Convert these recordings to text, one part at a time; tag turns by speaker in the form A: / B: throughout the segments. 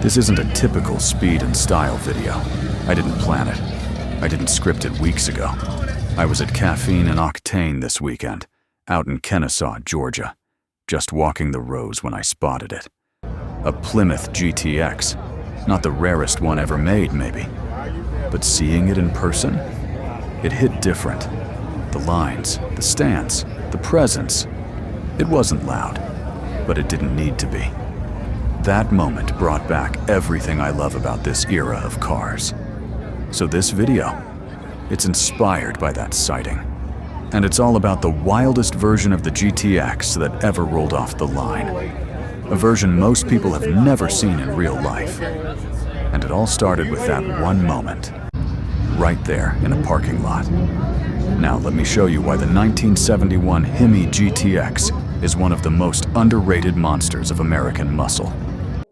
A: This isn't a typical speed and style video. I didn't plan it. I didn't script it weeks ago. I was at Caffeine and Octane this weekend, out in Kennesaw, Georgia, just walking the rows when I spotted it. A Plymouth GTX, not the rarest one ever made, maybe. But seeing it in person, it hit different. The lines, the stance, the presence. It wasn't loud, but it didn't need to be. That moment brought back everything I love about this era of cars. So this video, it's inspired by that sighting. And it's all about the wildest version of the GTX that ever rolled off the line. A version most people have never seen in real life. And it all started with that one moment, right there in a parking lot. Now let me show you why the 1971 HEMI GTX is one of the most underrated monsters of American muscle.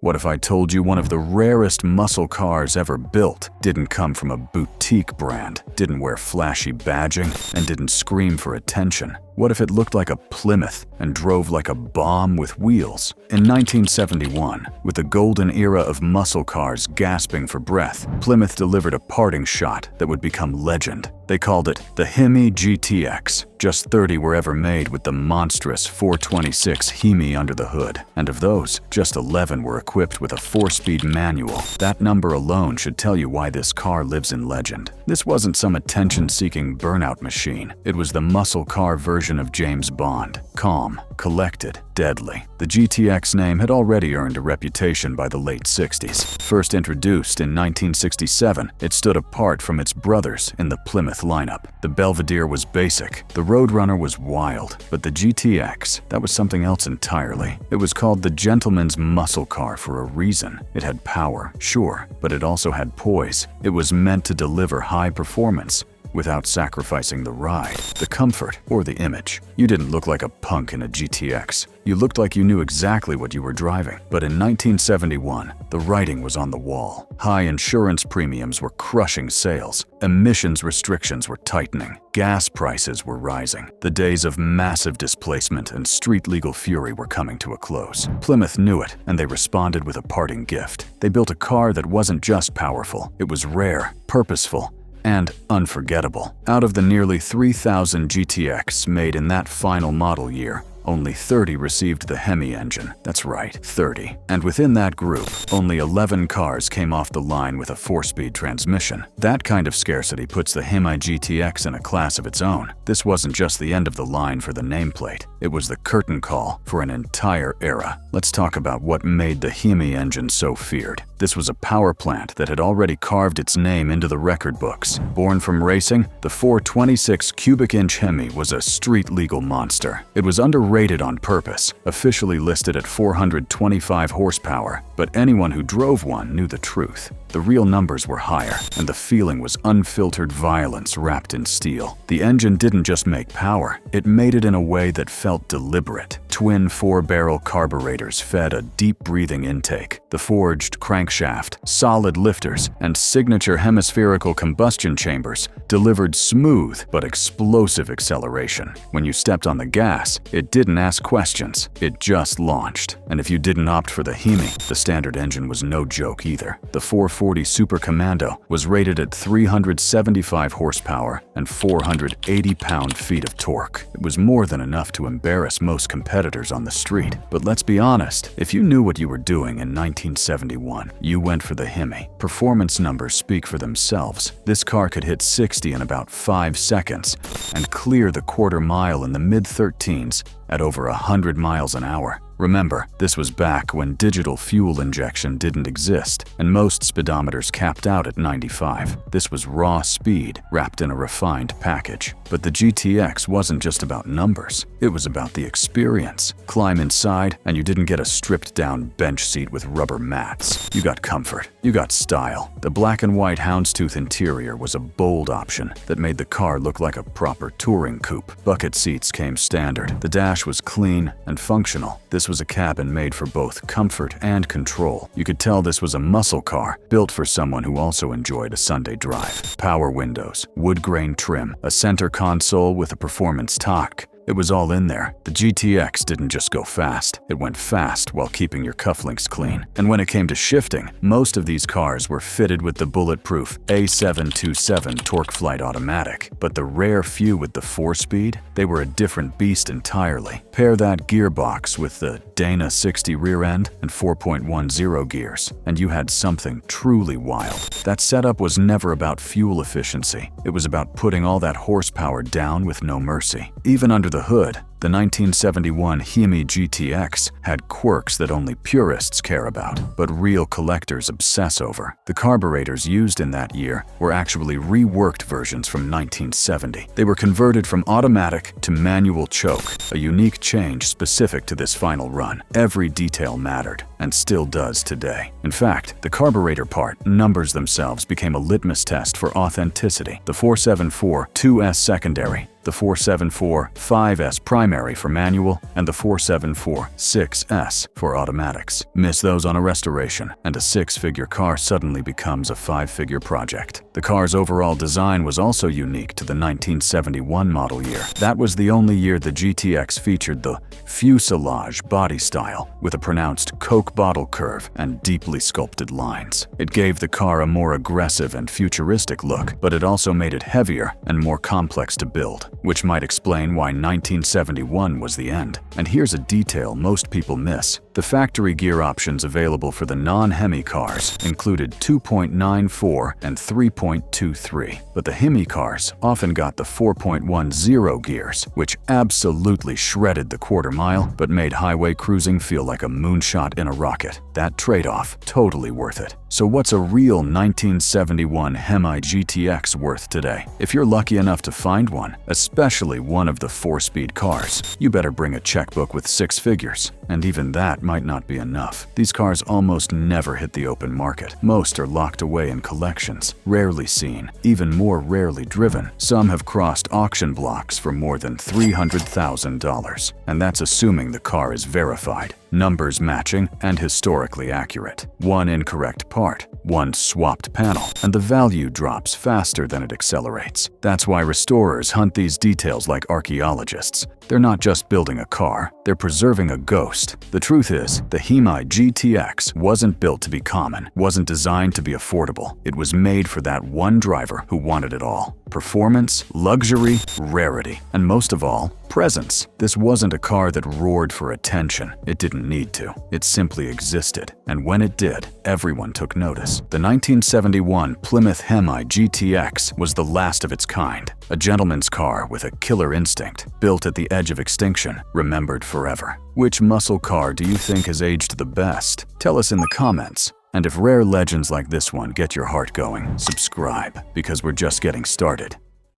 A: What if I told you one of the rarest muscle cars ever built didn't come from a boutique brand, didn't wear flashy badging, and didn't scream for attention? What if it looked like a Plymouth and drove like a bomb with wheels? In 1971, with the golden era of muscle cars gasping for breath, Plymouth delivered a parting shot that would become legend. They called it the HEMI GTX. Just 30 were ever made with the monstrous 426 HEMI under the hood. And of those, just 11 were equipped with a 4-speed manual. That number alone should tell you why this car lives in legend. This wasn't some attention-seeking burnout machine. It was the muscle car version of James Bond. Calm, collected, deadly. The GTX name had already earned a reputation by the late 60s. First introduced in 1967, it stood apart from its brothers in the Plymouth lineup. The Belvedere was basic, the Roadrunner was wild, but the GTX, that was something else entirely. It was called the gentleman's muscle car for a reason. It had power, sure, but it also had poise. It was meant to deliver high performance without sacrificing the ride, the comfort, or the image. You didn't look like a punk in a GTX. You looked like you knew exactly what you were driving. But in 1971, the writing was on the wall. High insurance premiums were crushing sales. Emissions restrictions were tightening. Gas prices were rising. The days of massive displacement and street-legal fury were coming to a close. Plymouth knew it, and they responded with a parting gift. They built a car that wasn't just powerful. It was rare, purposeful, and unforgettable. Out of the nearly 3,000 GTX made in that final model year, only 30 received the HEMI engine. That's right, 30. And within that group, only 11 cars came off the line with a 4-speed transmission. That kind of scarcity puts the HEMI GTX in a class of its own. This wasn't just the end of the line for the nameplate. It was the curtain call for an entire era. Let's talk about what made the HEMI engine so feared. This was a power plant that had already carved its name into the record books. Born from racing, the 426 cubic inch HEMI was a street-legal monster. It was underrated on purpose, officially listed at 425 horsepower, but anyone who drove one knew the truth. The real numbers were higher, and the feeling was unfiltered violence wrapped in steel. The engine didn't just make power, it made it in a way that felt deliberate. Twin 4-barrel carburetors fed a deep-breathing intake. The forged crankshaft, solid lifters, and signature hemispherical combustion chambers delivered smooth but explosive acceleration. When you stepped on the gas, it didn't ask questions, it just launched. And if you didn't opt for the HEMI, the standard engine was no joke either. The 440 Super Commando was rated at 375 horsepower and 480 pound-feet of torque. It was more than enough to embarrass most competitors on the street. But let's be honest, if you knew what you were doing in 1971, you went for the HEMI. Performance numbers speak for themselves. This car could hit 60 in about 5 seconds and clear the quarter mile in the mid-13s at over 100 miles an hour. Remember, this was back when digital fuel injection didn't exist, and most speedometers capped out at 95. This was raw speed wrapped in a refined package. But the GTX wasn't just about numbers, it was about the experience. Climb inside, and you didn't get a stripped-down bench seat with rubber mats. You got comfort, you got style. The black and white houndstooth interior was a bold option that made the car look like a proper touring coupe. Bucket seats came standard. The dash was clean and functional. This was a cabin made for both comfort and control. You could tell this was a muscle car, built for someone who also enjoyed a Sunday drive. Power windows, wood grain trim, a center console with a performance talk. It was all in there. The GTX didn't just go fast, it went fast while keeping your cufflinks clean. And when it came to shifting, most of these cars were fitted with the bulletproof A727 torque flight automatic. But the rare few with the 4-speed, they were a different beast entirely. Pair that gearbox with the Dana 60 rear end and 4.10 gears, and you had something truly wild. That setup was never about fuel efficiency. It was about putting all that horsepower down with no mercy. Even under the hood, the 1971 HEMI GTX had quirks that only purists care about, but real collectors obsess over. The carburetors used in that year were actually reworked versions from 1970. They were converted from automatic to manual choke, a unique change specific to this final run. Every detail mattered, and still does today. In fact, the carburetor part, numbers themselves, became a litmus test for authenticity. The 474 2S secondary, the 474 5S primary for manual, and the 474 6S for automatics. Miss those on a restoration, and a 6-figure car suddenly becomes a 5-figure project. The car's overall design was also unique to the 1971 model year. That was the only year the GTX featured the fuselage body style, with a pronounced Coke bottle curve and deeply sculpted lines. It gave the car a more aggressive and futuristic look, but it also made it heavier and more complex to build, which might explain why 1971 was the end. And here's a detail most people miss. The factory gear options available for the non-HEMI cars included 2.94 and 3.23, but the HEMI cars often got the 4.10 gears, which absolutely shredded the quarter mile but made highway cruising feel like a moonshot in a rocket. That trade-off, totally worth it. So what's a real 1971 HEMI GTX worth today? If you're lucky enough to find one, especially one of the 4-speed cars, you better bring a checkbook with 6 figures. And even that might not be enough. These cars almost never hit the open market. Most are locked away in collections, rarely seen, even more rarely driven. Some have crossed auction blocks for more than $300,000. And that's assuming the car is verified, numbers matching, and historically accurate. One incorrect part, one swapped panel, and the value drops faster than it accelerates. That's why restorers hunt these details like archaeologists. They're not just building a car, they're preserving a ghost. The truth is, the HEMI GTX wasn't built to be common, wasn't designed to be affordable. It was made for that one driver who wanted it all. Performance, luxury, rarity, and most of all, presence. This wasn't a car that roared for attention. It didn't need to. It simply existed. And when it did, everyone took notice. The 1971 Plymouth HEMI GTX was the last of its kind. A gentleman's car with a killer instinct, built at the edge of extinction, remembered forever. Which muscle car do you think has aged the best? Tell us in the comments. And if rare legends like this one get your heart going, subscribe, because we're just getting started.